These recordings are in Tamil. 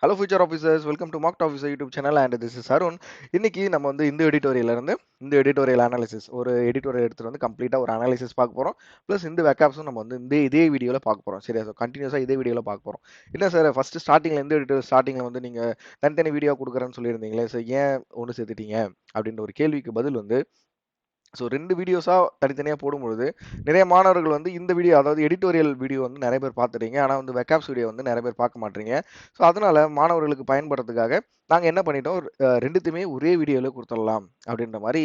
Hello future officers, welcome to marked officer YouTube channel and this is Arun. இன்னைக்கு நம்ம வந்து இந்த எடிட்டோரியல் அனாலிசிஸ் ஒரு எடிட்டோரியல் எடுத்துட்டு வந்து கம்ப்ளீட்டாக ஒரு அனாலிசிஸ் பார்க்க போகிறோம். ப்ளஸ் இந்த வெக்காப்ஸும் நம்ம வந்து இதே வீடியோவில் பார்க்க போகிறோம். சரியா? ஸோ கண்டினியூஸாக இதே வீடியோவில் பார்க்க போகிறோம். என்ன சார், ஃபர்ஸ்ட் ஸ்டார்டிங்கில் வந்து நீங்கள் தனித்தனி வீடியோ கொடுக்குறேன்னு சொல்லியிருந்தீங்களே சார், ஏன் ஒன்று சேர்த்துட்டீங்க அப்படின்ற ஒரு கேள்விக்கு பதில் வந்து, ஸோ 2 வீடியோஸாக தனித்தனியாக போடும்பொழுது நிறைய மாணவர்கள் வந்து இந்த வீடியோ, அதாவது எடிட்டோரியல் வீடியோ வந்து நிறைய பேர் பார்த்துட்டீங்க. ஆனால் வந்து வெக்காப்ஸ் வீடியோ வந்து நிறைய பேர் பார்க்க மாட்டீங்க. ஸோ அதனால மாணவர்களுக்கு பயன்படுறதுக்காக நாங்கள் என்ன பண்ணிட்டோம், ரெண்டுத்தையுமே ஒரே வீடியோவில் கொடுத்துடலாம் அப்படின்ற மாதிரி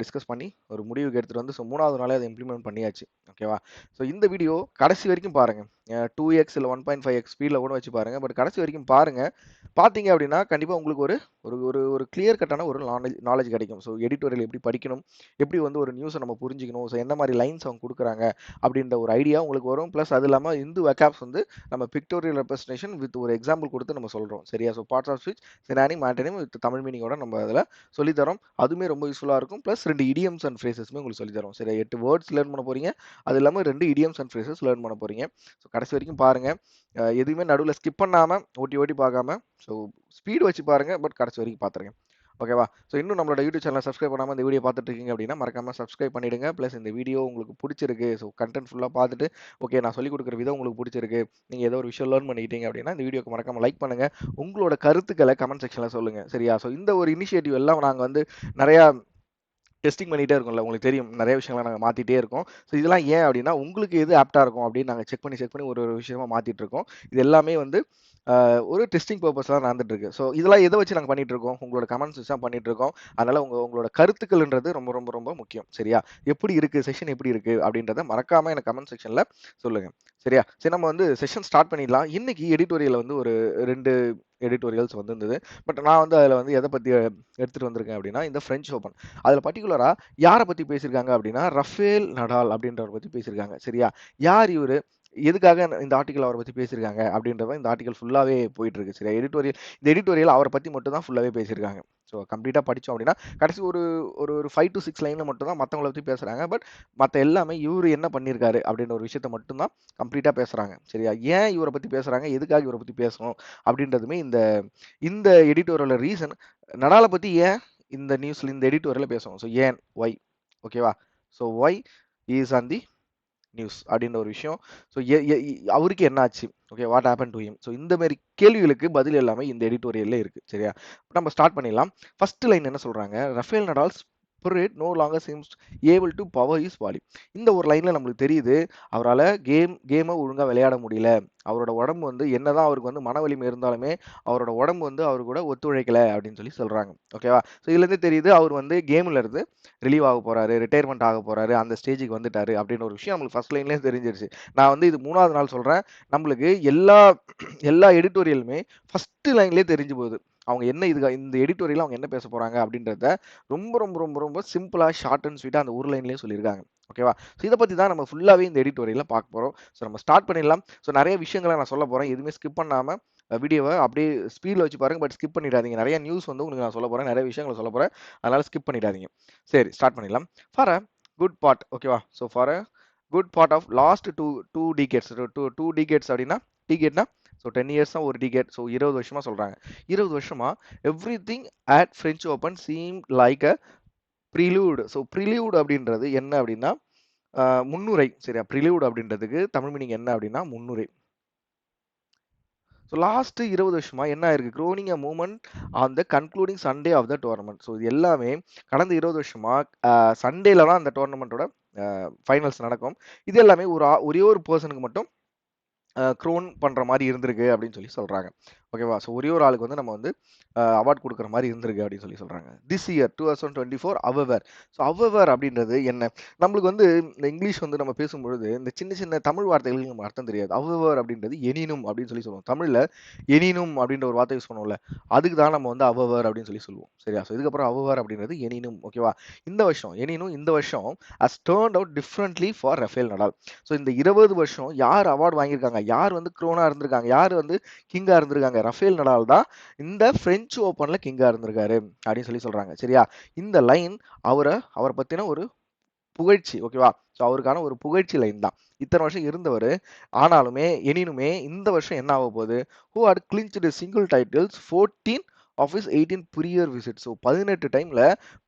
டிஸ்கஸ் பண்ணி ஒரு முடிவுக்கு எடுத்துகிட்டு வந்து, ஸோ 3வது நாளே அதை இம்ப்ளிமெண்ட் பண்ணியாச்சு. ஓகேவா? ஸோ இந்த வீடியோ கடைசி வரைக்கும் பாருங்கள். 2x இல்லை 1.5x ஸ்பீடில் கூட வச்சு பாருங்கள். பட் கடைசி வரைக்கும் பாருங்கள். பார்த்தீங்க அப்படின்னா கண்டிப்பாக உங்களுக்கு ஒரு ஒரு ஒரு ஒரு கிளியர் கட்டான ஒரு நாலேஜ் கிடைக்கும். ஸோ எடிட்டோரியல் எப்படி படிக்கணும், எப்படி வந்து ஒரு நியூஸை நம்ம புரிஞ்சிக்கணும், ஸோ என்ன மாதிரி லைன்ஸ் அவங்க கொடுக்குறாங்க அப்படின்ற ஒரு ஐடியா உங்களுக்கு வரும். ப்ளஸ் அது இல்லாமல் இந்து வெக்காப்ஸ் வந்து நம்ம பிக்டோரியல் ரெப்ரஸன்டேஷன் வித் ஒரு எக்ஸாம்பிள் கொடுத்து நம்ம சொல்கிறோம். சரியா? So parts of speech, synonym, antonym with Tamil மீனிங்கோட நம்ம அதில் சொல்லித்தரோம். அதுவுமே ரொம்ப யூஸ்ஃபுல்லாக இருக்கும். ப்ளஸ் 2 இடியம்ஸ் அண்ட் ஃப்ரேசஸ்மே உங்களுக்கு சொல்லித்தரோம். சரியா? 8 வேர்ட்ஸ் லேர்ன் பண்ண போகிறீங்க. அது இல்லாமல் 2 இடியம்ஸ் அண்ட் ஃப்ரேசஸ் லேர்ன் பண்ண போகிறீங்க. ஸோ கடைசி வரைக்கும் பாருங்கள். எதுவுமே நடுவில் ஸ்கிப் பண்ணாமல் ஓட்டி ஓட்டி பார்க்காம, ஸோ ஸ்பீடு வச்சு பாருங்கள். பட் கடைசி வரைக்கும் பார்த்துருங்க. ஓகேவா? ஸோ இன்னும் நம்மளோட யூடியூப் சேனலை சப்ஸ்கிரைப் பண்ணாமல் இந்த வீடியோ பார்த்துட்டு இருக்கீங்க அப்படின்னா மறக்காமல் சப்ஸ்கிரைப் பண்ணிடுங்க. ப்ளஸ் இந்த வீடியோ உங்களுக்கு பிடிச்சிருக்கு, ஸோ கண்டென்ட் ஃபுல்லாக பார்த்துட்டு ஓகே நான் சொல்லிக் கொடுக்குற விதம் உங்களுக்கு பிடிச்சிருக்கு, நீங்கள் ஏதோ ஒரு விஷயம் லேர்ன் பண்ணிக்கிட்டீங்க அப்படின்னா இந்த வீடியோக்கு மறக்காமல் லைக் பண்ணுங்கள். உங்களோட கருத்துக்களை கமெண்ட் செக்ஷனில் சொல்லுங்கள். சரியா? ஸோ இந்த ஒரு இனிஷியேட்டிவ் எல்லாம் நாங்கள் வந்து நிறையா டெஸ்டிங் பண்ணிகிட்டே இருக்கும்ல, உங்களுக்கு தெரியும் நிறைய விஷயங்களை நாங்கள் மாற்றிட்டே இருக்கோம். ஸோ இதெல்லாம் ஏன் அப்படின்னா உங்களுக்கு எது ஆப்டாக இருக்கும் அப்படின்னு நாங்கள் செக் பண்ணி ஒரு ஒரு விஷயமா மாற்றிட்டு இருக்கோம். இது எல்லாமே வந்து ஒரு டெஸ்டிங் பர்பஸ்லாம் நடந்துட்டு இருக்கு. ஸோ இதெல்லாம் எதை வச்சு நாங்கள் பண்ணிட்டு இருக்கோம், உங்களோட கமெண்ட்ஸ் வச்சு தான் பண்ணிட்டு இருக்கோம். அதனால உங்களோட கருத்துக்கள்ன்றது ரொம்ப ரொம்ப ரொம்ப முக்கியம். சரியா? எப்படி இருக்கு செஷன், எப்படி இருக்கு அப்படின்றத மறக்காம எனக்கு கமெண்ட் செக்ஷன்ல சொல்லுங்க. சரியா? சரி, நம்ம வந்து செஷன் ஸ்டார்ட் பண்ணிடலாம். இன்னைக்கு எடிட்டோரியல் வந்து ஒரு 2 எடிட்டோரியல்ஸ் வந்திருந்தது. பட் நான் வந்து அதில் வந்து எதை பற்றி எடுத்துகிட்டு வந்திருக்கேன் அப்படின்னா, இந்த ஃப்ரெஞ்ச் ஓப்பன். அதில் பர்டிகுலராக யாரை பற்றி பேசியிருக்காங்க அப்படின்னா, ரஃபேல் நடால் அப்படின்றவரை பற்றி பேசியிருக்காங்க. சரியா? யார் இவர், எதுக்காக இந்த ஆர்டிக்கல் அவரை பற்றி பேசியிருக்காங்க அப்படின்றத இந்த ஆர்டிக்கல் ஃபுல்லாகவே போயிட்டு இருக்கு. சரியா? இந்த எடிட்டோரியல் அவரை பற்றி மட்டும் தான் ஃபுல்லாகவே பேசியிருக்காங்க. ஸோ கம்ப்ளீட்டாக படித்தோம் அப்படின்னா கடைசி ஒரு ஒரு ஒரு 5 to 6 லைனில் மட்டும் தான் மற்றவங்கள பற்றி பேசுகிறாங்க. பட் மற்ற எல்லாமே இவர் என்ன பண்ணியிருக்காரு அப்படின்ற ஒரு விஷயத்த மட்டும் தான் கம்ப்ளீட்டாக பேசுகிறாங்க. சரியா? ஏன் இவரை பற்றி பேசுகிறாங்க, எதுக்காக இவரை பற்றி பேசணும் அப்படின்றதுமே இந்த இந்த எடிட்டோரியல் ரீசன். நடாலை பற்றி ஏன் இந்த எடிட்டோரியலில் பேசுவோம். ஸோ ஏன், ஒய். ஓகேவா? So why is on the news அப்படின்ற ஒரு விஷயம். ஸோ அவருக்கு என்ன ஆச்சு, okay, what happen to him. So இந்த மாதிரி கேள்விகளுக்கு பதில் எல்லாமே இந்த எடிட்டோரியல்ல இருக்கு. சரியா? நம்ம ஸ்டார்ட் பண்ணிடலாம். ஃபர்ஸ்ட் லைன் என்ன சொல்றாங்க, Rafael Nadal spirit no longer seems able to power his body. இந்த ஒரு லைன்ல நம்மளுக்கு தெரியுது அவரால் கேமை ஒழுங்கா விளையாட முடியல. அவரோட உடம்பு வந்து என்னதான் அவருக்கு வந்து மன வலிமை இருந்தாலுமே அவரோட உடம்பு வந்து அவரு கூட ஒத்துழைக்கல அப்படின்னு சொல்லி சொல்றாங்க. ஓகேவா? ஸோ இதுல இருந்து தெரியுது அவர் வந்து கேம்ல இருந்து ரிலீவ் ஆக போறாரு, ரிட்டையர்மெண்ட் ஆக போறாரு, அந்த ஸ்டேஜுக்கு வந்துட்டாரு அப்படின்ற ஒரு விஷயம் நம்மளுக்கு ஃபர்ஸ்ட் லைன்லேயே தெரிஞ்சிருச்சு. நான் வந்து இது 3வது நாள் சொல்றேன். நம்மளுக்கு எல்லா எடிட்டோரியலுமே ஃபர்ஸ்ட் லைன்லேயே தெரிஞ்சு போகுது. அவங்க என்ன இந்த எடிட்டோரியல் அவங்க என்ன பேச போறாங்க அப்படின்றத ரொம்ப ரொம்ப ரொம்ப ரொம்ப சிம்பிளா ஷார்ட் அண்ட் ஸ்வீட்டா அந்த ஒரு லைன்லேயே சொல்லியிருக்காங்க. ஓகேவா? ஸோ இதை பத்தி தான் நம்ம ஃபுல்லாவே இந்த எடிட்டோரியல்ல பார்க்க போறோம். ஸோ நம்ம ஸ்டார்ட் பண்ணிடலாம். ஸோ நிறைய விஷயங்களை நான் சொல்ல போறேன். எதுவுமே ஸ்கிப் பண்ணாம வீடியோவை அப்படியே ஸ்பீடில் வச்சு பாருங்க. பட் ஸ்கிப் பண்ணிடாதீங்க. நிறைய நியூஸ் வந்து உங்களுக்கு நான் சொல்ல போறேன், நிறைய விஷயங்களை சொல்ல போறேன். அதனால ஸ்கிப் பண்ணிடாதீங்க. சரி, ஸ்டார்ட் பண்ணிடலாம். ஃபார் அ குட் பார்ட், ஓகேவா? So for a good part of last two decades. Two decades அப்படின்னா டிகேட்னா ஸோ 10 இயர்ஸ் தான் ஒரு டிகேட். ஸோ 20 வருஷமா சொல்றாங்க. 20 வருஷமா everything at French Open seem like a prelude. So prelude அப்படின்றது என்ன அப்படின்னா முன்னுரை. சரியா? ப்ரிலூட் அப்படின்றதுக்கு தமிழ் மீனிங் என்ன அப்படின்னா முன்னுரை. ஸோ லாஸ்ட் 20 வருஷமா என்ன ஆயிருக்கு, crowning a moment on the concluding Sunday of the tournament. So இது எல்லாமே கடந்த 20 வருஷமா சண்டேல தான் அந்த டோர்னமெண்ட்டோட ஃபைனல்ஸ் நடக்கும். இது எல்லாமே ஒரே ஒரு பர்சனுக்கு மட்டும் க்ரோன் பண்ற மாதிரி இருந்திருக்கு அப்படின்னு சொல்லி சொல்றாங்க. ஓகேவா? ஸோ ஒரே ஒரு ஆளுக்கு வந்து நம்ம வந்து அவார்ட் கொடுக்குற மாதிரி இருந்திருக்கு அப்படின்னு சொல்லி சொல்றாங்க. This year 2024 அவவர். ஸோ அவவர் அப்படின்றது என்ன, நம்மளுக்கு வந்து இந்த இங்கிலீஷ் வந்து நம்ம பேசும்பொழுது இந்த சின்ன சின்ன தமிழ் வார்த்தைகளுக்கு நம்ம அர்த்தம் தெரியாது. அவவர் அப்படின்றது எனினும் அப்படின்னு சொல்லி சொல்லுவோம். தமிழ்ல எனினும் அப்படின்ற ஒரு வார்த்தை யூஸ் பண்ணுவோம்ல, அதுக்கு தான் நம்ம வந்து அவவர் அப்படின்னு சொல்லி சொல்லுவோம். சரியா? ஸோ இதுக்கப்புறம் அவவர் அப்படின்றது எனினும். ஓகேவா? இந்த வருஷம் எனினும் இந்த வருஷம் has turned out differently for Rafael Nadal. So இந்த 20 வருஷம் யார் அவார்டு வாங்கியிருக்காங்க, யார் வந்து க்ரோனா இருந்திருக்காங்க, யார் வந்து கிங்கா இருந்திருக்காங்க, ரஃபேல் நடால் தான் இந்த பிரெஞ்சு ஓப்பன்ல கிங்கா இருந்திருக்காரு அப்படின்னு சொல்லி சொல்றாங்க. சரியா? இந்த லைன் அவரை பத்தின ஒரு புகழ்ச்சி. ஓகேவா? ஸோ அவருக்கான ஒரு புகழ்ச்சி லைன் தான். இத்தன வருஷம் இருந்தவரு. ஆனாலுமே, எனினுமே இந்த வருஷம் என்ன ஆக போகுது? Who had clinched single titles 14 of his 18 prior visit. So 18 டைம்ல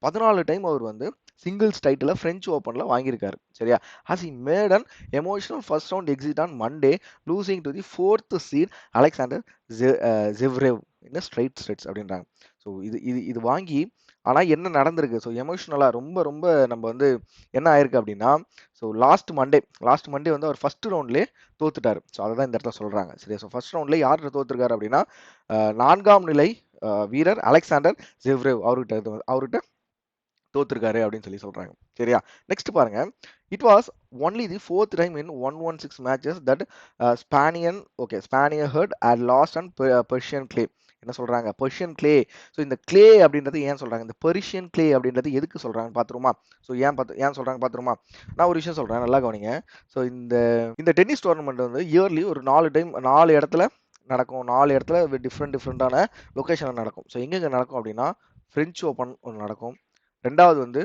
14 டைம் அவர் வந்து சிங்கிள்ஸ் டைட்டில பிரெஞ்ச் ஓப்பன்ல வாங்கியிருக்காரு. சரியா? Has he made an emotional first round exit on Monday losing to the 4th seed Alexander Zverev in straight sets அப்படின்றாங்க. ஸோ இது வாங்கி ஆனா என்ன நடந்திருக்கு? ஸோ எமோஷனலா ரொம்ப ரொம்ப நம்ம வந்து என்ன ஆயிருக்கு அப்படின்னா, ஸோ லாஸ்ட் மண்டே வந்து அவர் ஃபர்ஸ்ட் ரவுண்ட்லயே தோத்துட்டாரு. ஸோ அததான் இந்த இடத்துல சொல்றாங்க. சரியா? ஸோ ஃபர்ஸ்ட் ரவுண்ட்ல யார்கிட்ட தோத்துருக்காரு அப்படின்னா, 4ஆம் நிலை வீரர் அலெக்சாண்டர் ஜெவ்ரேவ் அவர்கிட்ட தோத்துருக்காரு அப்படின்னு சொல்றாங்க. சரியா? நெக்ஸ்ட் பாருங்க. It was only the 4th time in 116 matches that Spaniard hurt at last and Parisian clay. என்ன சொல்றாங்க? Parisian clay. ஸோ இந்த கிளே அப்படின்றது ஏன் சொல்றாங்க? இந்த பெர்ஷியன் கிளே அப்படின்றது எதுக்கு சொல்றாங்கன்னு பாத்துருமா? ஸோ ஏன் சொல்றாங்க பாத்துருமா? நான் ஒரு விஷயம் சொல்றேன், நல்லா கவனிங்க. ஸோ இந்த டென்னிஸ் டோர்னமெண்ட் வந்து இயர்லி ஒரு 4 இடத்துல நடக்கும். 4 இடத்துல டிஃப்ரெண்டான லொகேஷன்ல நடக்கும். ஸோ எங்கெங்க நடக்கும் அப்படின்னா, பிரெஞ்சு ஓப்பன் ஒன்று நடக்கும். ரெண்டாவது வந்து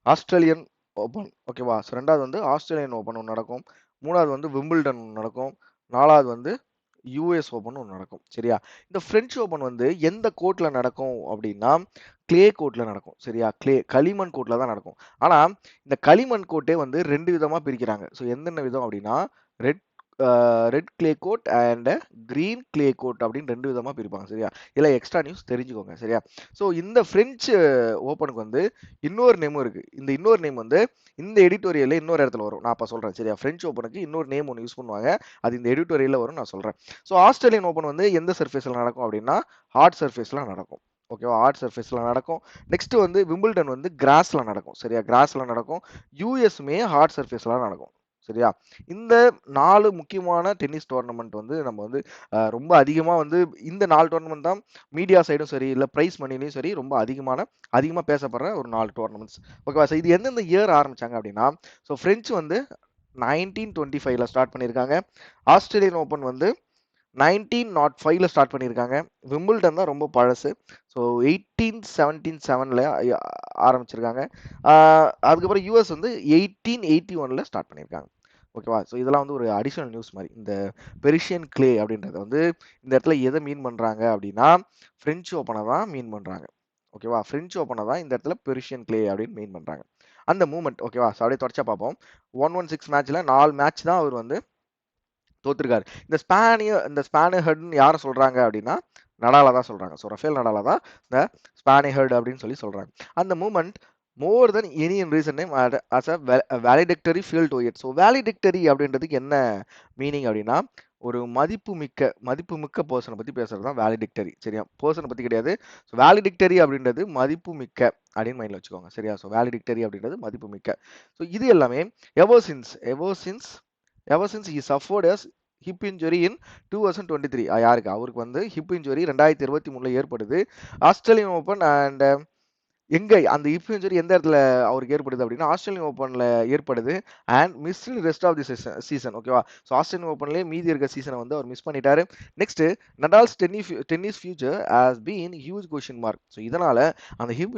ஆஸ்திரேலியன் ஓப்பன். ஓகேவா? ஸோ ரெண்டாவது வந்து ஆஸ்திரேலியன் ஓப்பன் ஒன்று நடக்கும். மூணாவது வந்து விம்பிள்டன் ஒன்று நடக்கும். நாலாவது வந்து யூஎஸ் ஓப்பன் ஒன்று நடக்கும். சரியா? இந்த பிரெஞ்சு ஓப்பன் வந்து எந்த கோர்ட்ல நடக்கும் அப்படின்னா, கிளே கோர்ட்ல நடக்கும். சரியா? களிமண் கோர்ட்ல தான் நடக்கும். ஆனா இந்த களிமண் கோர்ட்டே வந்து 2 விதமா பிரிக்கிறாங்க. ஸோ என்னென்ன விதம் அப்படின்னா, red red clay court and green clay court அப்படின்னு 2 விதமா பிரிப்பாங்க. சரியா? இதுல எக்ஸ்ட்ரா நியூஸ் தெரிஞ்சுக்கோங்க. சரியா? ஸோ இந்த பிரெஞ்சு ஓப்பனுக்கு வந்து இன்னொரு நேமும் இருக்கு. இந்த இன்னொரு நேம் வந்து இந்த எடிட்டோரியல்ல இன்னொரு இடத்துல வரும். நான் அப்ப சொல்றேன். சரியா? பிரெஞ்சு ஓப்பனுக்கு இன்னொரு நேம் ஒன்று யூஸ் பண்ணுவாங்க. அது இந்த எடிட்டோரியல்ல வரும், நான் சொல்றேன். ஸோ ஆஸ்திரேலியன் ஓப்பன் வந்து எந்த சர்ஃபேஸ்ல நடக்கும் அப்படின்னா, ஹார்ட் சர்ஃபேஸ்ல நடக்கும். ஓகேவா? ஹார்ட் சர்ஃபேஸ்ல நடக்கும். நெக்ஸ்ட் வந்து விம்பிள்டன் வந்து கிராஸ்ல நடக்கும். சரியா? கிராஸ்ல நடக்கும். யூஎஸ்மே ஹார்ட் சர்ஃபேஸ்ல நடக்கும். சரியா? இந்த 4 முக்கியமான டென்னிஸ் டோர்னமெண்ட் வந்து நம்ம வந்து ரொம்ப அதிகமா வந்து இந்த 4 டோர்னமெண்ட் தான் மீடியா சைடும் சரி, இல்ல பிரைஸ் மணிலையும் சரி ரொம்ப அதிகமா பேசப்படுற ஒரு 4 டோர்னமெண்ட்ஸ். ஓகேவா? ஸோ இது எந்தெந்த இயர் ஆரம்பிச்சாங்க அப்படின்னா, ஸோ பிரெஞ்சு வந்து 1925ல ஸ்டார்ட் பண்ணியிருக்காங்க. ஆஸ்திரேலியன் ஓப்பன் வந்து 1905ல ஸ்டார்ட் பண்ணியிருக்காங்க. விம்பிள்டன் தான் ரொம்ப பழசு. ஸோ 1877ல ஆரம்பிச்சிருக்காங்க. அதுக்கப்புறம் யூஎஸ் வந்து 1881ல ஸ்டார்ட் பண்ணியிருக்காங்க. ஓகேவா? ஸோ இதெல்லாம் வந்து ஒரு அடிஷனல் நியூஸ் மாதிரி. இந்த பெர்ஷியன் கிளே அப்படின்றத வந்து இந்த இடத்துல எதை மீன் பண்றாங்க அப்படின்னா, பிரெஞ்சு ஓப்பனை தான் மீன் பண்றாங்க. ஓகேவா? பிரெஞ்சு ஓப்பனை தான் இந்த இடத்துல பெர்ஷியன் கிளே அப்படின்னு மீன் பண்றாங்க. அந்த மூமெண்ட். ஓகேவா? ஸோ அப்படியே தொடர்ச்சியா பார்ப்போம். 116 மேட்ச்ல 4 மேட்ச் தான் அவர் வந்து தோத்துருக்காரு. இந்த ஸ்பானிய ஹெட்னு யாரை சொல்றாங்க அப்படின்னா, நடாலா தான் சொல்றாங்க. ஸோ ரஃபேல் நடாலா தான் இந்த ஸ்பானிய ஹெட் அப்படின்னு சொல்றாங்க. அந்த moment more than any in recent time as a valedictory feel to it. So valedictory அப்படின்றதுக்கு என்ன மீனிங் அப்படின்னா, ஒரு மதிப்புமிக்க பர்சனை பத்தி பேசுறது தான் வேலிடெக்டரி. சரியா? பர்சனை பத்தி கிடையாது. ஸோ வேலிடெக்டரி அப்படின்றது மதிப்புமிக்க அப்படின்னு மைண்ட்ல வச்சுக்கோங்க. சரியா? ஸோ வேலிடெக்டரி அப்படின்றது மதிப்புமிக்க. ஸோ இது எல்லாமே எவர் since he suffered a hip injury in 2023. யாருக்கு? அவருக்கு வந்து ஹிப் இன்ஜுரி 2023ல ஏற்படுது. ஆஸ்திரேலியன் ஓப்பன் அண்ட் எங்க அந்த ஹிப் இன்ஜுரி எந்த இடத்துல அவருக்கு ஏற்படுது அப்படின்னா, ஆஸ்திரேலியன் ஓப்பன்ல ஏற்படுது. And missed rest of the season. ஓகேவா? ஸோ ஆஸ்திரேலியன் ஓப்பன்லயே மீதி இருக்க சீசனை வந்து அவர் மிஸ் பண்ணிட்டாரு. Next Nadal's tennis future has been huge question mark. So இதனால அந்த ஹிப்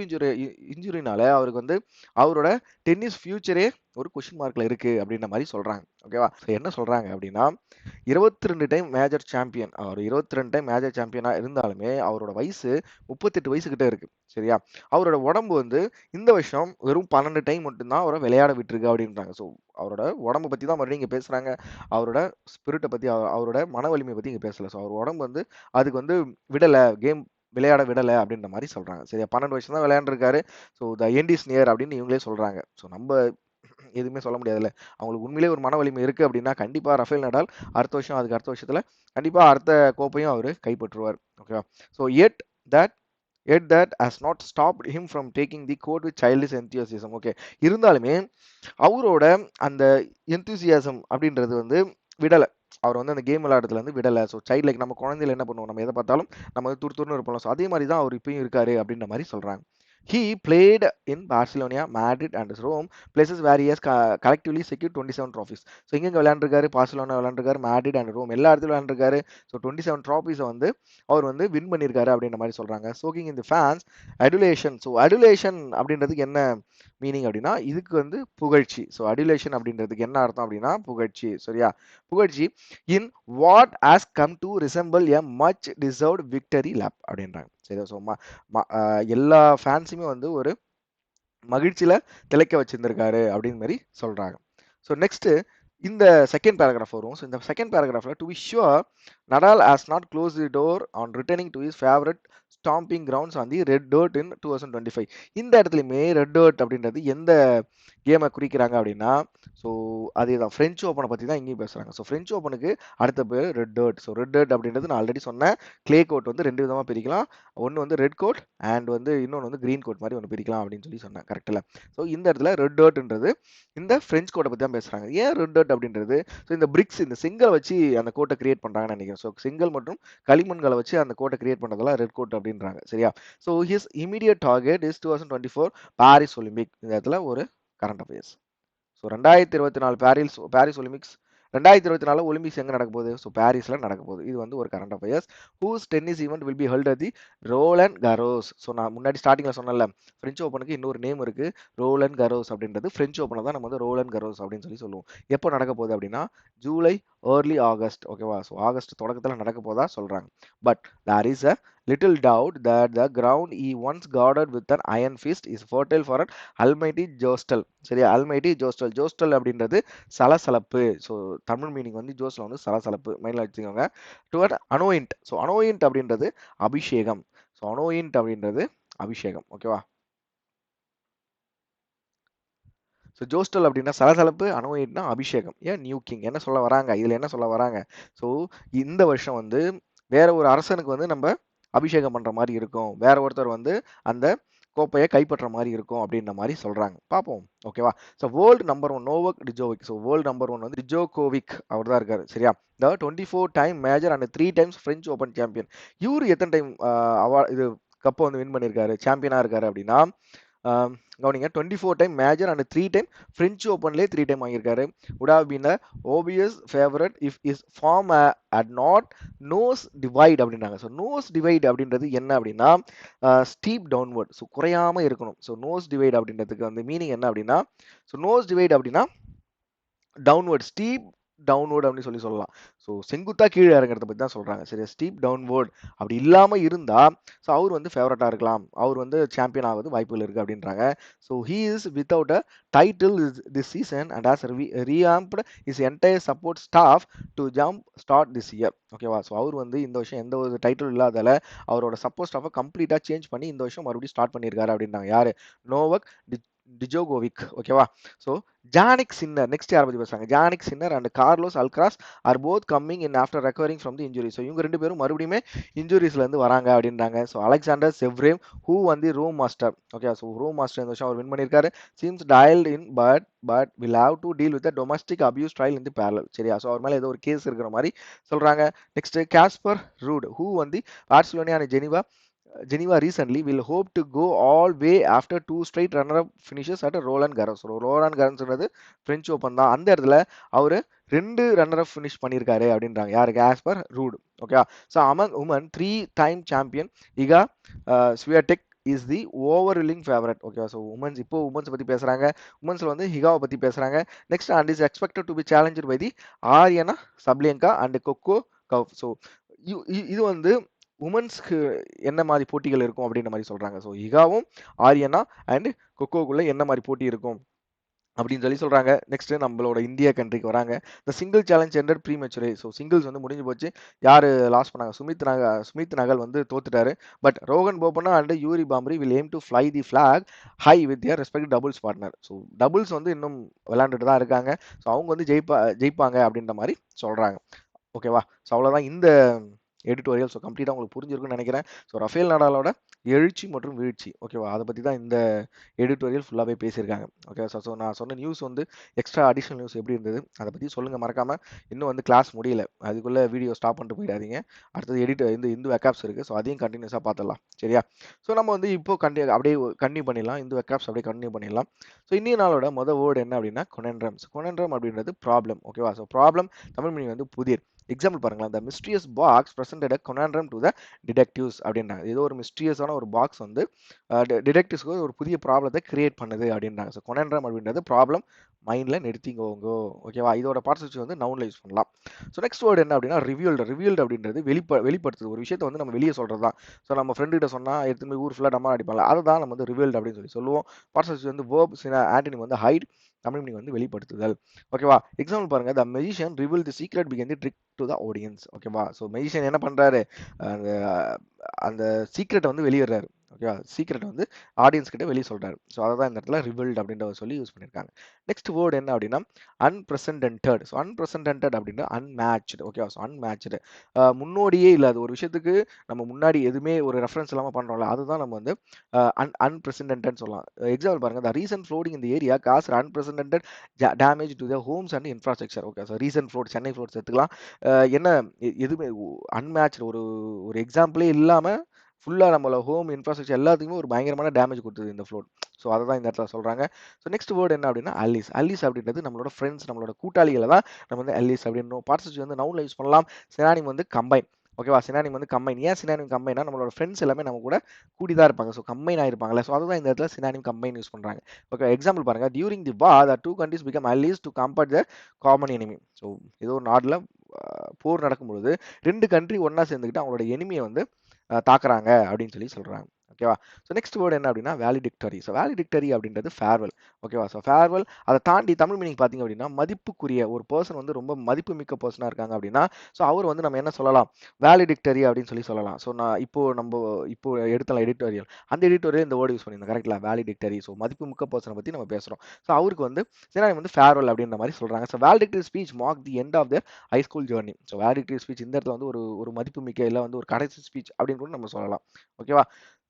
இன்ஜுரினால அவருக்கு வந்து அவரோட டென்னிஸ் ஃபியூச்சரே ஒரு கொஸ்டின் மார்க்ல இருக்கு அப்படின்ற மாதிரி சொல்றாங்க. ஓகேவா? ஸோ என்ன சொல்றாங்க அப்படின்னா, 22 டைம் மேஜர் சாம்பியன். அவர் 22 டைம் மேஜர் சாம்பியனா இருந்தாலுமே அவரோட வயசு 38 வயசு கிட்ட இருக்கு. சரியா? அவரோட உடம்பு வந்து இந்த வருஷம் வெறும் 12 டைம் மட்டும்தான் அவரை விளையாட விட்டுருக்கு அப்படின்றாங்க. ஸோ அவரோட உடம்பை பத்தி தான் மறுபடியும் இங்க பேசுறாங்க. அவரோட ஸ்பிரிட்டை பத்தி, அவரோட மன வலிமை பத்தி இங்க பேசல. ஸோ அவர் உடம்பு வந்து அதுக்கு வந்து விளையாட விடல அப்படின்ற மாதிரி சொல்றாங்க. சரியா? 12 வருஷம் தான் விளையாண்டுருக்காரு. So the end is near அப்படின்னு இவங்களே சொல்றாங்க. ஸோ நம்ம எதுவுமே சொல்ல முடியாதுல்ல. அவங்களுக்கு உண்மையிலேயே ஒரு மன வலிமை இருக்கு அப்படின்னா, கண்டிப்பா ரஃபேல் நடால் அதுக்கு அடுத்த வருஷத்துல கண்டிப்பா அடுத்த கோப்பையும் அவரு கைப்பற்றுவார். ஓகேவா? So yet that has not stopped him from taking the court with childish enthusiasm. Okay. இருந்தாலுமே அவரோட அந்த enthusiasm அப்படின்றது வந்து விடல. அவர் வந்து அந்த கேம் விளையாடுறதுல வந்து விடல. ஸோ சைல்ட் லைக் நம்ம குழந்தையில என்ன பண்ணுவோம்? நம்ம எதை பார்த்தாலும் நம்ம வந்து துருதுருன்னு இருப்போம். ஸோ அதே மாதிரி தான் அவர் இப்பயும் இருக்காரு அப்படின்ற மாதிரி சொல்றாங்க. He played in Barcelona, Madrid and Rome, places where he has collectively secured 27 trophies. So எங்கெங்க விளையாண்டுருக்காரு? பார்சிலோனா விளையாண்டுருக்காரு, மேட்ரிட் அண்ட் ரோம் எல்லா இடத்துலையும் விளையாண்டுருக்காரு. ஸோ 27 ட்ராஃபீஸை வந்து அவர் வந்து வின் பண்ணியிருக்காரு அப்படின்ற மாதிரி சொல்றாங்க. Choking in the fans adulation. So adulation அப்படின்றதுக்கு என்ன மீனிங் அப்படின்னா இதுக்கு வந்து புகழ்ச்சி. ஸோ அடுலேஷன் அப்படின்றதுக்கு என்ன அர்த்தம் அப்படின்னா புகழ்ச்சி. சரியா? புகழ்ச்சி in what has come to resemble a much deserved victory lab அப்படின்றாங்க. சரி, ஸோ எல்லா ஃபேன்ஸுமே வந்து ஒரு மகிழ்ச்சியில திளைக்க வச்சிருந்திருக்காரு அப்படின்னு மாதிரி சொல்றாங்க. ஸோ நெக்ஸ்ட் இந்த செகண்ட் பேராகிராஃப் வரும். ஸோ இந்த செகண்ட் பேராகிராஃப்ல to be sure Nadal has not close the door on returning to his favourite stamping grounds on the red dirt in 2025. இந்த இடத்துலையுமே ரெட் டர்ட் அப்படின்றது எந்த கேமை குறிக்கிறாங்க அப்படின்னா ஸோ அதே தான் ஃப்ரெஞ்ச் ஓப்பனை பற்றி தான் இங்கேயும் பேசுகிறாங்க. ஸோ ஃப்ரெஞ்ச் ஓப்பனுக்கு அடுத்த பேர் red dirt. So red dirt அப்படின்றது நான் ஆல்ரெடி சொன்னேன், கிளே கோட் வந்து ரெண்டு விதமாக பிரிக்கலாம். ஒன்று வந்து ரெட் கோட் அண்ட் வந்து இன்னொன்று வந்து க்ரீன் கோட் மாதிரி ஒன்று பிரிக்கலாம் அப்படின்னு சொல்லி சொன்னேன். கரெக்டில். ஸோ இந்த இடத்துல ரெட் டர்ட்ன்றது இந்த ஃப்ரெஞ்ச் கோட்டை பற்றி தான் பேசுகிறாங்க. ஏன் ரெட் டர்ட் அப்படின்றது ஸோ இந்த பிரிக்ஸ் இந்த செங்கலை வச்சு அந்த கோட்டை கிரியேட் பண்ணுறாங்கன்னு நினைக்கிறேன். ஸோ செங்கல் மற்றும் களிமண்களை வச்சு அந்த கோட்டை கிரியேட் பண்ணுறதெல்லாம் ரெட் கோட் அப்படின்றாங்க. சரியா? So his immediate target is 2024 Paris Olympic. இந்த இடத்துல ஒரு current affairs. So 2024 Paris Olympics 2024 Olympics எங்கே நடக்க போகுது? ஸோ பாரிஸில் நடக்க போகுது. இது வந்து ஒரு current affairs. Whose tennis event will be held at the Roland Garros. So நான் முன்னாடி ஸ்டார்டிங்கில் சொன்னேன்ல ஃப்ரெஞ்ச் ஓப்பனுக்கு இன்னொரு நேம் இருக்குது, ரோலன் கரோஸ் அப்படின்றது. ஃப்ரெஞ்ச் ஓப்பனை தான் நம்ம வந்து ரோலன் கரோஸ் அப்படின்னு சொல்லி சொல்லுவோம். எப்போ நடக்க போகுது அப்படின்னா ஜூலை ஏர்லி ஆகஸ்ட். ஓகேவா? ஸோ ஆகஸ்ட் தொடக்கத்தில் நடக்க போதா சொல்கிறாங்க. But there is a little doubt that the ground he once guarded with an iron fist is fertile for an almighty jostle. சரியா? almighty jostle. jostle அப்படின்றது சலசலப்பு. ஸோ தமிழ் மீனிங் வந்து ஜோஸ்ல வந்து சலசலப்பு மைண்டில் வச்சுக்கோங்க. டு அனோயிண்ட். ஸோ அனோயிண்ட் அப்படின்றது அபிஷேகம். ஸோ அனோயிண்ட் அப்படின்றது அபிஷேகம். ஓகேவா? ஸோ ஜோஸ்டல் அப்படின்னா சலசலப்பு, அனோயிட்னா அபிஷேகம். ஏன் நியூ கிங் என்ன சொல்ல வராங்க? இதில் என்ன சொல்ல வராங்க? ஸோ இந்த வருஷம் வந்து வேற ஒரு அரசனுக்கு வந்து நம்ம அபிஷேகம் பண்ற மாதிரி இருக்கும், வேற ஒருத்தர் வந்து அந்த கோப்பையை கைப்பற்ற மாதிரி இருக்கும் அப்படின்ற மாதிரி சொல்றாங்க. பார்ப்போம். ஓகேவா? So world number 1 Novak Djokovic. So world number 1 வந்து டிஜோகோவிக் அவர் தான் இருக்காரு. சரியா? The 24 time major and 3 times French Open champion. இவர் எத்தனை டைம் அவார்டு இது கப்பை வந்து வின் பண்ணியிருக்காரு, சாம்பியனா இருக்காரு அப்படின்னா கவனிங்க 24 time major and 3 time French ஓப்பன்லேயே 3 டைம் வாங்கியிருக்காரு. would have been a obvious favorite if his form had not nose divide அப்படின்றாங்க. ஸோ நோஸ் டிவைட் அப்படின்றது என்ன அப்படின்னா ஸ்டீப் டவுன்வர்ட். ஸோ குறையாம இருக்கணும். ஸோ நோஸ் டிவைட் அப்படின்றதுக்கு வந்து மீனிங் என்ன அப்படின்னா ஸோ நோஸ் டிவைட் அப்படின்னா டவுன்வர்ட், ஸ்டீப் டவுன்வர்ட் அப்படின்னு சொல்லலாம். ஸோ செங்குத்தா கீழே இறங்குறத பற்றி தான் சொல்றாங்க. சரியா? ஸ்டீப் டவுன்வர்ட் அப்படி இல்லாம இருந்தா ஸோ அவர் வந்து ஃபேவரட்டா இருக்கலாம், அவர் வந்து சாம்பியன் ஆகுது வாய்ப்புகள் இருக்கு அப்படின்றாங்க. So he is without a title this season and has revamped his entire support staff to jump start this year. ஓகேவா? ஸோ அவர் வந்து இந்த வருஷம் எந்த ஒரு டைட்டில் இல்லாதால அவரோட சப்போர்ட் ஸ்டாஃபை கம்ப்ளீட்டா சேஞ்ச் பண்ணி இந்த வருஷம் மறுபடியும் ஸ்டார்ட் பண்ணியிருக்காரு அப்படின்றாங்க. யாரு? Novak Djokovic. ஓகேவா? ஸோ ஜானிக் சின்னர் நெக்ஸ்ட் யாரை பத்தி பேசுறாங்க? Jannik Sinner and Carlos Alcaraz are both coming in after recovering from the injury. So இவங்க ரெண்டு பேரும் மறுபடியும் இன்ஜுரிஸ்ல இருந்து வராங்க அப்படின்றாங்க. ஸோ அலெக்சாண்டர் செவ்ரேவ் ஹூ வந்து Rome Master. Okay, so Rome Master இந்த வருஷம் அவர் வின் பண்ணியிருக்காரு. Seems dialled in but will have to deal with domestic abuse trial in the parallel. சரியா? ஸோ அவர் மேலே ஏதோ ஒரு கேஸ் இருக்கிற மாதிரி சொல்றாங்க. நெக்ஸ்ட் காஸ்பர் ரூட் ஹூ வந்து Barcelona and Geneva recently will hope to go all way after 2 straight runner-up finishes at Roland Garros. Roland Garros French open தான். அந்த இடத்துல அவரு 2 ரன்னர் ஃபினிஷ் பண்ணியிருக்காரு அப்படின்றாங்க. யாரு? Casper Ruud. Okay. So among women 3 time champion Iga Swiatek is the overwhelming favourite. Okay. So women's இப்போ உமன்ஸ் பத்தி பேசுறாங்க. உமன்ஸ்ல வந்து ஹிகாவை பத்தி பேசுறாங்க. Next and is expected to be challenged by the Aryna Sabalenka and Coco Gauff. So இது வந்து உமன்ஸ்க்கு என்ன மாதிரி போட்டிகள் இருக்கும் அப்படின்ற மாதிரி சொல்றாங்க. ஸோ ஹிகாவும் ஆரியனா அண்ட் கொக்கோக்குள்ள என்ன மாதிரி போட்டி இருக்கும் அப்படின்னு சொல்லி சொல்றாங்க. நெக்ஸ்ட் நம்மளோட இந்தியா கண்ட்ரிக்கு வராங்க. இந்த single challenge ended prematurely. So singles வந்து முடிஞ்சு போச்சு. யாரு லாஸ் பண்ணாங்க? சுமித் நகல் வந்து தோத்துட்டாரு. பட் ரோகன் போபண்ணா அண்ட் யூரி பாம்ரி will aim to fly the flag high with their respective doubles partner. So doubles வந்து இன்னும் விளையாண்டுட்டு தான் இருக்காங்க. ஸோ அவங்க வந்து ஜெயிப்பாங்க அப்படின்ற மாதிரி சொல்றாங்க. ஓகேவா? ஸோ அவ்வளோதான் இந்த எடிட்டோரியல். ஸோ கம்ப்ளீட்டாக உங்களுக்கு புரிஞ்சிருக்கும்னு நினைக்கிறேன். ஸோ ரஃபேல் நடாலோட எழுச்சி மற்றும் வீழ்ச்சி, ஓகேவா, அதை பற்றி தான் இந்த எடிட்டோரியல் ஃபுல்லாகவே பேசியிருக்காங்க. ஓகே ஸோ ஸோ நான் சொன்ன நியூஸ் வந்து எக்ஸ்ட்ரா அடிஷனல் நியூஸ் எப்படி இருந்தது அதை பற்றி சொல்லுங்கள் மறக்காமல். இன்னும் வந்து கிளாஸ் முடியல, அதுக்குள்ளே வீடியோ ஸ்டாப் பண்ணிட்டு போயிடாதீங்க. அடுத்தது இந்த வெக்காப்ஸ் இருக்குது, ஸோ அதையும் கண்டினியூஸாக பார்த்துடலாம், சரியா? ஸோ நம்ம வந்து இப்போ அப்படியே கண்டினியூ பண்ணிடலாம், இந்த வெக்காப்ஸ் அப்படியே கண்டினியூ பண்ணிடலாம். ஸோ இன்னைய நாளோட மொதல் வேர்டு என்ன அப்படின்னா கொனெண்ட்ரம்ஸ். கொனெண்ட்ரம் அப்படின்றது ப்ராப்ளம், ஓகேவா? ஸோ ப்ராப்ளம் தமிழ் மீனிங் வந்து புதிர். எக்ஸாம்பிள் பாருங்களேன், the mysterious box presented a conundrum to the detectives அப்படின்றாங்க. ஏதோ ஒரு மிஸ்டீரியஸான ஒரு பாக்ஸ் வந்து டிடெக்டிவ்ஸ்க்கு ஒரு புதிய ப்ராப்ளத்தை கிரியேட் பண்ணுது அப்படின்றாங்க. ஸோ கொனெண்ட்ரம் அப்படின்றது ப்ராப்ளம், மைண்டில் நிறுத்திக்கோங்க, ஓகேவா? இதோட பார்ட்ஸ் வந்து நவுன்ல யூஸ் பண்ணலாம். ஸோ நெக்ஸ்ட் வேர்டு என்ன அப்படின்னா ரிவீல்டு அப்படின்றது வெளிப்படுத்துது, ஒரு விஷயத்தை வந்து நம்ம வெளியே சொல்கிறது தான். ஸோ நம்ம ஃப்ரெண்டு கிட்ட சொன்னால் எடுத்து போய் ஊர் ஃபுல்லாக நம்ம அடிப்பாங்க, அதை தான் நம்ம வந்து ரிவீல்டு அப்படின்னு சொல்லி சொல்லுவோம். பார்ட்ஸ் வந்து வேர்ப், ஆன்டனி வந்து ஹைட், தமிழ் மீனிங் வந்து வெளிப்படுத்துதல், ஓகேவா? எக்ஸாம்பிள் பாருங்க, the magician revealed the secret பிகைன் the trick to the audience, ஓகேவா? ஸோ மெஜிஷியன் என்ன பண்றாரு, அந்த அந்த சீக்ரெட்டை வந்து வெளியிடுறாரு, ஓகேவா? சீக்ரெட் வந்து ஆடியன்ஸ் கிட்ட வெளியே சொல்றாரு. ஸோ அதை தான் இந்த இடத்துல ரிவீல்டு அப்படின்ற சொல்லி யூஸ் பண்ணியிருக்காங்க. நெக்ஸ்ட் வேர்டு என்ன அப்படின்னா அன்பிரசன்டென்டட். ஸோ அன்பிரசன்டென்டட் அப்படின்னா அன்மேட்ச்டு, ஓகேவா? ஸோ அன்மேட்ச்டு, முன்னோடியே இல்லாத ஒரு விஷயத்துக்கு நம்ம முன்னாடி எதுவுமே ஒரு ரெஃபரன்ஸ் இல்லாமல் பண்றோம்ல, அதுதான் நம்ம வந்து அன்பிரசன்டென்ட்னு சொல்லலாம். எக்ஸாம்பிள் பாருங்க, த ரீசன்ட் ஃப்ளோடிங் இந்த area caused unprecedented damage to the homes and infrastructure, okay? So recent flood, Chennai floods எடுத்துக்கலாம். என்ன எதுவுமே அன்மேட்ச்டு, ஒரு ஒரு எக்ஸாம்பிளே இல்லாமல் ஃபுல்லாக நம்மளோட ஹோம் இன்ஃப்ராஸ்ட்ரக்சர் எல்லாத்துக்குமே ஒரு பயங்கரமான டேமேஜ் கொடுத்தது இந்த ஃப்ளோட். ஸோ அதை தான் இந்த இடத்துல சொல்கிறாங்க. ஸோ நெக்ஸ்ட் வேர்டு என்ன அப்படின்னா அல்லீஸ். அல்லீஸ் அப்படின்றது நம்மளோட ஃப்ரெண்ட்ஸ், நம்மளோட கூட்டாளிகளை தான் நம்ம வந்து அல்லீஸ் அப்படின்னு. பார்ட்ஸ் வந்து நவுன்ல யூஸ் பண்ணலாம். சினானிம் வந்து கம்பைன், ஓகேவா? சினானிம் வந்து கம்பைன். ஏன் சினானிம் கம்பைனா, நம்மளோட ஃப்ரெண்ட்ஸ் எல்லாமே நம்ம கூட கூடி தான் இருப்பாங்க, ஸோ கம்பைன் ஆயிருப்பாங்கல்ல. ஸோ அதுதான் இந்த இடத்துல சினானிம் கம்பைன் யூஸ் பண்ணுறாங்க. ஓகே, எக்ஸாம்பிள் பாருங்க, during the war the two countries became allies to combat the common enemy. So ஏதோ ஒரு நாட்டில் போர் நடக்கும்பொழுது ரெண்டு கண்ட்ரி ஒன்னா சேர்ந்துக்கிட்டு அவங்களோட எனிமியை வந்து தாக்குறாங்க அப்படின்னு சொல்லி சொல்றாங்க, ஓகேவா? ஸோ நெக்ஸ்ட் வேர்டு என்ன அப்படின்னா வேலிடிக்டரி. ஸோ வேலிடிக்டரி அப்படின்றது ஃபேர்வெல், ஓகேவா? ஸோ ஃபேர்வெல், அதை தாண்டி தமிழ் மீனிங் பார்த்தீங்க அப்படின்னா மதிப்புக்குரிய ஒரு பர்சன் வந்து ரொம்ப மதிப்பு மிக்க பர்சனாக இருக்காங்க அப்படின்னா, ஸோ அவர் வந்து நம்ம என்ன சொல்லலாம், வேலிடிக்டரி அப்படின்னு சொல்லி சொல்லலாம். ஸோ நான் இப்போ எடுத்தலாம் எடிட்டோரியல், அந்த எடிட்டோரியல் இந்த வேர்டு யூஸ் பண்ணியிருந்தேன், கரெக்ட்ல? வேலிடிக்டரி. ஸோ மதிப்பு மிக்க பர்சனை பற்றி நம்ம பேசுகிறோம். ஸோ அவருக்கு வந்து வந்து ஃபேர்வெல் அப்படின்ற மாதிரி சொல்றாங்க. So valedictory speech mark the end of their high school journey. So valedictory speech இந்த இடத்துல வந்து ஒரு ஒரு மதிப்பு மிக்க, இல்லை வந்து ஒரு கடைசி ஸ்பீச் அப்படின்னு கூட நம்ம சொல்லலாம், ஓகேவா?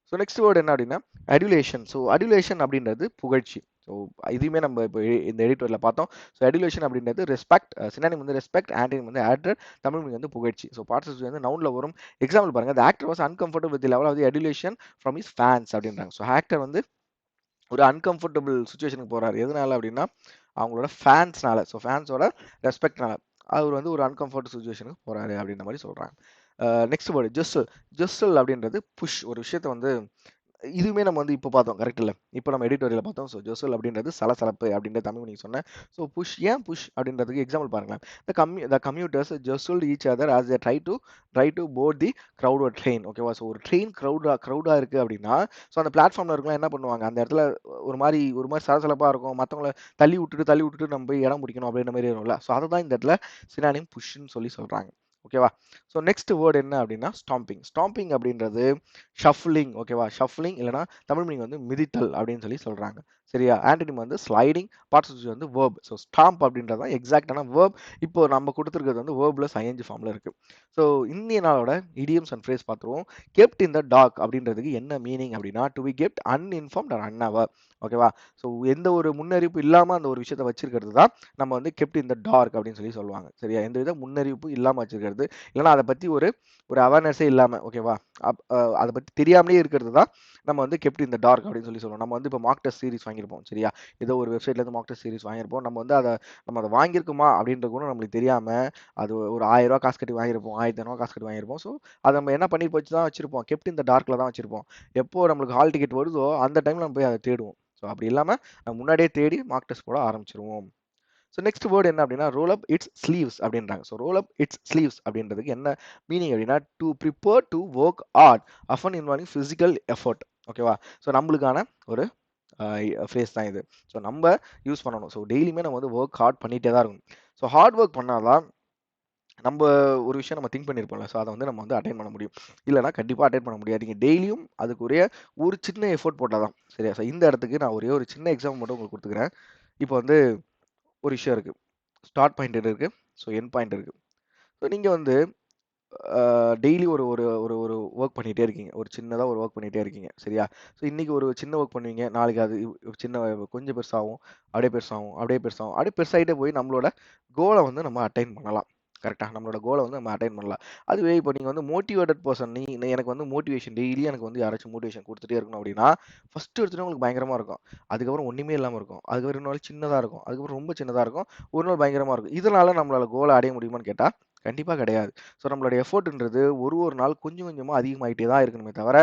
ஸோ நெக்ஸ்ட் வேர்டு என்ன அப்படின்னா அட்யூலேஷன். ஸோ அட்யூலேஷன் அப்படின்றது புகழ்ச்சி. ஸோ இதுவுமே நம்ம இப்போ இந்த எடிட்டோரியில் பார்த்தோம். ஸோ அட்யூலேஷன் அப்படின்றது ரெஸ்பெக்ட், சினானிம் வந்து ரெஸ்பெக்ட், ஆன்டனிம் வந்து ஆட்ரட், தமிழ் மீனிங் வந்து புகழ்ச்சி. ஸோ பார்ட்ஸ் வந்து நவுன்ல வரும். எக்ஸாம்பிள் பாருங்க, the actor was uncomfortable with the level of the adulation from his fans அப்படின்றாங்க. ஸோ ஆக்டர் வந்து ஒரு அன்கம்ஃபர்டபுள் சுச்சுவேஷனுக்கு போறாரு, எதனால அப்படின்னா அவங்களோட ஃபேன்ஸ்னால. ஸோ ஃபேன்ஸோட ரெஸ்பெக்ட்னால அவர் வந்து ஒரு அன்கம்ஃபர்ட் சுச்சுவேஷனுக்கு போறாரு அப்படின்ற மாதிரி சொல்றாங்க. Next word ஜெஸ்ஸல். ஜெஸ்ஸல் அப்படின்றது புஷ், ஒரு விஷயத்தை வந்து இதுவுமே நம்ம வந்து இப்போ பார்த்தோம், கரெக்ட் இல்லை? இப்போ நம்ம எடிட்டோரியல் பார்த்தோம். ஸோ ஜோசல் அப்படின்றது சலசலப்பு அப்படின்ற தமிழ் நீங்கள் சொன்னேன். ஸோ புஷ், ஏன் புஷ் அப்படின்றதுக்கு எக்ஸாம்பிள் பாருங்களேன். The commuters jostled each other as a try to board the crowded train, ஓகேவா? ஸோ ஒரு ட்ரெயின் க்ரௌடாக இருக்குது அப்படின்னா, ஸோ அந்த பிளாட்ஃபார்மில் இருக்கலாம் என்ன பண்ணுவாங்க, அந்த இடத்துல ஒரு மாதிரி சலசலப்பாக இருக்கும், மற்றவங்கள தள்ளி விட்டுட்டு நம்ம போய் இடம் பிடிக்கணும் அப்படின்ற மாதிரி இருக்கும்ல. ஸோ அதை தான் இந்த இடத்துல சினானிம் புஷ்ன்னு சொல்லி சொல்கிறாங்க, ஓகேவா? ஸோ நெக்ஸ்ட் வேர்டு என்ன அப்படின்னா ஸ்டாம்பிங். ஸ்டாம்பிங் அப்படின்றது ஷஃப்லிங், ஓகேவா? ஷஃப்லிங் இல்லைனா தமிழ் மீனிங் வந்து மிதித்தல் அப்படின்னு சொல்லி சொல்றாங்க, சரியா? ஆன்டனிம் வந்து ஸ்லைடிங், பார்ட்ஸ் வந்து வேர்ப். ஸோ ஸ்டாம்ப் அப்படின்றது தான் எக்ஸாக்டான வேர்ப். இப்போ நம்ம கொடுத்துருக்கிறது வந்து வேர்ப்ல ஐஎன்ஜி ஃபார்ம்ல இருக்கு. ஸோ இந்திய நாளோட இடியம்ஸ் அண்ட் ஃப்ரேஸ் பார்த்துருவோம். கெப்ட் இன் த டார்க் அப்படின்றதுக்கு என்ன மீனிங் அப்படின்னா to be kept uninformed R அன்அவர், ஓகேவா? ஸோ எந்த ஒரு முன்னறிவிப்பு இல்லாமல் அந்த ஒரு விஷயத்தை வச்சிருக்கிறது தான் நம்ம வந்து கெப்ட் இன் த டார்க் அப்படின்னு சொல்லி சொல்லுவாங்க, சரியா? எந்த வித முன்னறிவிப்பு இல்லாமல் வச்சிருக்கிறது, இல்லைன்னா அதை பற்றி ஒரு ஒரு அவேர்னஸே இல்லாமல், ஓகேவா? அதை பற்றி தெரியாமலே இருக்கிறது தான் நம்ம வந்து கெப்ட் இந்த டார்க் அப்படின்னு சொல்லி சொல்லுவோம். நம்ம வந்து இப்போ மார்க் டெஸ்ட் சீரிஸ் வாங்கியிருப்போம், சரியா? ஏதோ ஒரு வெப்சைட்லேருந்து மார்க் டெஸ்ட் சீரிஸ் வாங்கியிருப்போம். நம்ம அதை வாங்கியிருக்குமா அப்படின்றது கூட நம்மளுக்கு தெரியாமல் அது ஒரு 1000 ரூபா காசு கட்டி வாங்கியிருப்போம், 1500 காசு கட்டி வாங்கியிருப்போம். ஸோ அதை நம்ம என்ன பண்ணி போச்சு தான் வச்சிருப்போம், கெப்ட் இந்த டார்க்கில் தான் வச்சிருப்போம். எப்போ நம்மளுக்கு ஹால் டிக்கெட் வருதோ அந்த டைமில் நம்ம போய் அதை தேடுவோம். ஸோ அப்படி இல்லாமல் நம்ம முன்னாடியே தேடி மார்க் டெஸ்ட் போட ஆரம்பிச்சிருவோம். ஸோ நெக்ஸ்ட் வேர்டு என்ன அப்படின்னா ரோல் அப் இட்ஸ் ஸ்லீவ்ஸ் அப்படின்றாங்க. So role up it's sleeves அப்படின்றதுக்கு என்ன மீனிங் அப்படின்னா to prepare to work hard offence involving physical effort, ஓகேவா? ஸோ நம்மளுக்கான ஒரு ஃப்ரேஸ் தான் இது. ஸோ நம்ம யூஸ் பண்ணணும். ஸோ டெய்லியுமே நம்ம வந்து ஒர்க் ஹார்ட் பண்ணிகிட்டே தான் இருக்கணும். ஸோ ஹார்ட் ஒர்க் பண்ணாதான் நம்ம ஒரு விஷயம் நம்ம திங்க் பண்ணியிருப்போம்ல, ஸோ அதை வந்து நம்ம வந்து அட்டைன் பண்ண முடியும். இல்லைனா கண்டிப்பாக அட்டைன் பண்ண முடியாது. நீங்கள் டெய்லியும் அதுக்குரிய ஒரு சின்ன எஃபோர்ட் போட்டால் தான், சரியா? ஸோ இந்த இடத்துக்கு நான் ஒரே ஒரு சின்ன எக்ஸாம்பிள் மட்டும் உங்களுக்கு கொடுத்துக்கிறேன். இப்போ வந்து ஒரு விஷயம் இருக்குது, ஸ்டார்ட் பாயிண்ட் இருக்குது, ஸோ எண்ட் பாயிண்ட் இருக்குது. ஸோ நீங்கள் வந்து டெய்லி ஒரு ஒரு ஒரு ஒரு ஒர்க் பண்ணிட்டே இருக்கீங்க. ஒரு சின்னதா ஒரு ஒர்க் பண்ணிட்டே இருக்கீங்க. சரியா? ஸோ இன்னைக்கு ஒரு சின்ன ஒர்க் பண்ணுவீங்க. நாளைக்கு அது சின்ன கொஞ்சம் பெருசாகும். அப்படியே பெருசாகும், அப்படியே பெருசாகும். அப்படியே பெருசாயிட்டே போய் நம்மளோட கோல வந்து நம்ம அட்டைன் பண்ணலாம். கரெக்ட்டா? நம்மளோட கோல வந்து நம்ம அட்டைன் பண்ணலாம். அதுவே இப்போ நீங்க வந்து மோட்டிவேட்டட் பெர்சன் எனக்கு வந்து மோட்டிவேஷன் டெய்லி எனக்கு வந்து யாராச்சும் மோட்டிவேஷன் குடுத்துட்டே இருக்கணும் அப்படின்னா, ஃபர்ஸ்ட் எடுத்தோனே உங்களுக்கு பயங்கரமா இருக்கும். அதுக்கப்புறம் ஒண்ணுமே இல்லாம இருக்கும். அதுக்கப்புறம் இன்னொரு நாள் சின்னதா இருக்கும். அதுக்கப்புறம் ரொம்ப சின்னதா இருக்கும். ஒரு நாள் பயங்கரமா இருக்கும். இதனால நம்மளால கோல அடைய முடியுமான்னு கேட்டா, கண்டிப்பா கிடையாது. ஸோ நம்மளுடைய எஃபோர்ட்ன்றது ஒரு ஒரு நாள் கொஞ்சம் கொஞ்சமா அதிகமாயிட்டே தான் இருக்கணுமே தவிர,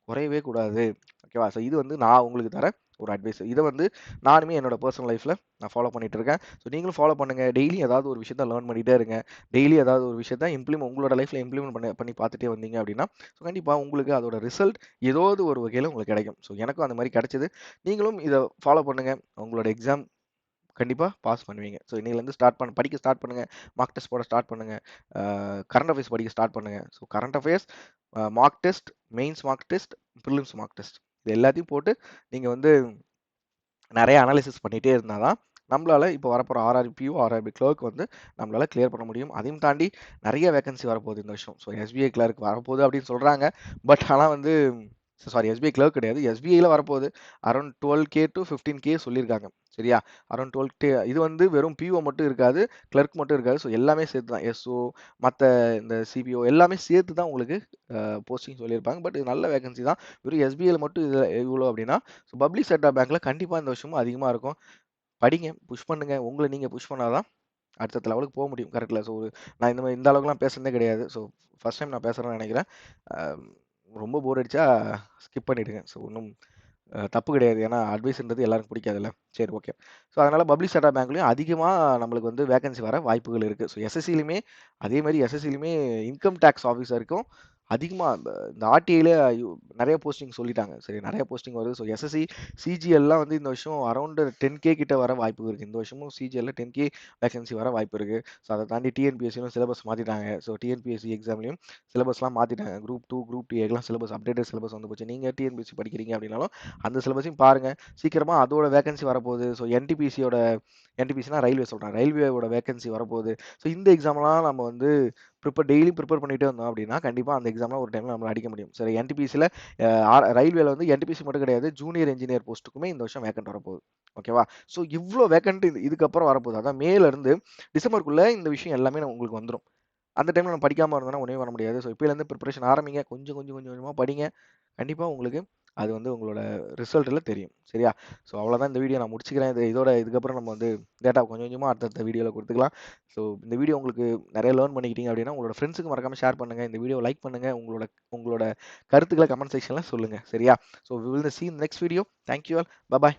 குறையவே கூடாது. ஓகேவா? ஸோ இது வந்து நான் உங்களுக்கு தர ஒரு அட்வைஸ். இத வந்து நானுமே என்னோட பெர்சனல் லைஃப்ல நான் ஃபாலோ பண்ணிட்டு இருக்கேன். ஸோ நீங்களும் ஃபாலோ பண்ணுங்க. டெய்லி ஏதாவது ஒரு விஷயத்த லேர்ன் பண்ணிட்டே இருங்க. டெய்லி ஏதாவது ஒரு விஷயத்த உங்களோட லைஃப்ல இம்ப்ளிமெண்ட் பண்ணி பார்த்துட்டே வந்தீங்க அப்படின்னா, ஸோ கண்டிப்பா உங்களுக்கு அதோட ரிசல்ட் ஏதாவது ஒரு வகையில உங்களுக்கு கிடைக்கும். ஸோ எனக்கும் அந்த மாரி கிடைச்சது. நீங்களும் இத ஃபாலோ பண்ணுங்க. உங்களோட எக்ஸாம் கண்டிப்பா பாஸ் பண்ணுவீங்க. ஸோ இன்னையிலருந்து படிக்க ஸ்டார்ட் பண்ணுங்க. மார்க் டெஸ்ட் போட ஸ்டார்ட் பண்ணுங்க. கரண்ட் அஃபேர்ஸ் படிக்க ஸ்டார்ட் பண்ணுங்க. So current affairs, mark test, mains mark test, prelims mark test இது எல்லாத்தையும் போட்டு நீங்க வந்து நெறைய அனாலிசிஸ் பண்ணிட்டே இருந்தா தான், நம்மளால இப்போ வரப்போற ஆர்ஆர்பியோ, ஆர்ஆர்பி கிளர்க் வந்து நம்மளால கிளியர் பண்ண முடியும். அதையும் தாண்டி நெறைய வேக்கன்சி வரப்போகுது இந்த வருஷம். ஸோ எஸ்பிஐ கிளர்க் வரப்போகுது அப்படின்னு சொல்றாங்க. பட் ஆனா வந்து சாரி எஸ்பிஐ கிளர்க் கிடையாது. எஸ்பிஐல வரப்போகுது. அரவுண்ட் 12K to 15K சொல்லியிருக்காங்க. சரியா? அரவுண்ட் 12K இது வந்து வெறும் பிஓ மட்டும் இருக்காது. கிளர்க் மட்டும் இருக்காது. ஸோ எல்லாமே சேர்த்து தான். எஸ்ஓ மத்த இந்த சிபிஓ எல்லாமே சேர்த்து தான் உங்களுக்கு போஸ்டிங் சொல்லியிருப்பாங்க. பட் இது நல்ல வேக்கன்சி தான். வெறும் எஸ்பிஐல மட்டும் இது இவ்வளோ அப்படின்னா, ஸோ பப்ளிக் செக்டார் பேங்க்ல கண்டிப்பா இந்த வருஷமும் அதிகமா இருக்கும். படிங்க, புஷ் பண்ணுங்க. உங்கள நீங்க புஷ் பண்ணா தான் அடுத்தடுத்த லெவலுக்கு போக முடியும். கரெக்ட்ல. ஸோ நான் இந்த அளவுக்குலாம் பேசுனதே கிடையாது. ஸோ ஃபர்ஸ்ட் டைம் நான் பேசுறேன்னு நெனைக்கிறேன். அ ரொம்ப போர் அடிச்சா ஸ்கிப் பண்ணிடுங்க. ஸோ ஒண்ணும் தப்பு கிடையாது. ஏன்னா அட்வைஸ்ன்றது எல்லாருக்கும் பிடிக்காதுல்ல. சரி ஓகே. ஸோ அதனால பப்ளிக் செக்டார் பேங்க்லயும் அதிகமா நம்மளுக்கு வந்து வேக்கன்சி வர வாய்ப்புகள் இருக்கு. ஸோ எஸ்எஸ்சிலயுமே அதே மாரி எஸ்எஸ்சிலயுமே இன்கம் டாக்ஸ் ஆஃபீஸருக்கும் அதிகமா இந்த ஆர்டிஐல நெறைய போஸ்டிங் சொல்லிட்டாங்க. சரி நெறைய போஸ்டிங் வருது. ஸோ எஸ்எஸ்சி, சிஜிஎல்லாம் வந்து இந்த வருஷம் அரவுண்ட் 10K கிட்ட வர வாய்ப்பு இருக்கு. இந்த வருஷமும் சிஜிஎல்ல 10K வேக்கன்சி வர வாய்ப்பு இருக்கு. ஸோ அத தாண்டி டிஎன்பிஎஸ்சிலும் சிலபஸ் மாத்திட்டாங்க. ஸோ டிஎன்பிஎஸ்சி எக்ஸாம்லயும் சிலபஸ்லாம் மாத்திட்டாங்க. குரூப் 2, குரூப் 2ஏலாம் சிலபஸ் அப்டேட்டட் சிலபஸ் வந்து போச்சு. நீங்க டிஎன்பிஎஸ்சி படிக்கிறீங்க அப்படின்னாலும் அந்த சிலபஸையும் பாருங்க. சீக்கிரமா அதோட வேக்கன்சி வரப்போகுது. ஸோ என்டிபிசினா ரயில்வே சொல்றேன். ரயில்வேவோட வேக்கன்சி வரப்போகுது. ஸோ இந்த எக்ஸாம்லாம் நம்ம வந்து டெய்லி ப்ரிப்பேர் பண்ணிட்டே வந்தோம் அப்படின்னா, கண்டிப்பா அந்த எக்ஸாம்லாம் ஒரு டைம்ல நம்மளால அடிக்க முடியும். சரி என்டிபிசில ரயில்வேல வந்து என்டிபிசி மட்டும் கிடையாது. ஜூனியர் என்ஜினியர் போஸ்ட்டுக்குமே இந்த வருஷம் வேக்கன்ட் வரப்போகுது. ஓகேவா? ஸோ இவ்ளோ வேக்கன்ட் இதுக்கப்புறம் வரப்போகுது. அதான் மேல இருந்து டிசம்பருக்குள்ள இந்த விஷயம் எல்லாமே உங்களுக்கு வந்துரும். அந்த டைம்ல நம்ம படிக்காம இருந்தோம்னா ஒண்ணுமே பண்ண முடியாது. ஸோ இப்பயிலேருந்து பிரிப்பரேஷன் ஆரம்பிங்க. கொஞ்சம் கொஞ்சம் கொஞ்சம் கொஞ்சமா படிங்க. கண்டிப்பா உங்களுக்கு அது வந்து உங்களோட ரிசல்ட்ல தெரியும். சரியா? ஸோ அவ்வளோதான் இந்த வீடியோ நான் முடிச்சுக்கிறேன். இதுக்கப்புறம் நம்ம வந்து டேட்டா கொஞ்சம் கொஞ்சமா அடுத்தடுத்த வீடியோல குடுத்துக்கலாம். ஸோ இந்த வீடியோ உங்களுக்கு நெறைய லேர்ன் பண்ணிக்கிட்டீங்க அப்படின்னா, உங்களோட ஃப்ரெண்ட்ஸுக்கு மறக்காம ஷேர் பண்ணுங்க. இந்த வீடியோவ லைக் பண்ணுங்க. உங்களோட உங்களோட கருத்துக்கள கமெண்ட் செக்ஷன்ல சொல்லுங்க. சரியா? So we will see in next video. Thank you all. Bye bye.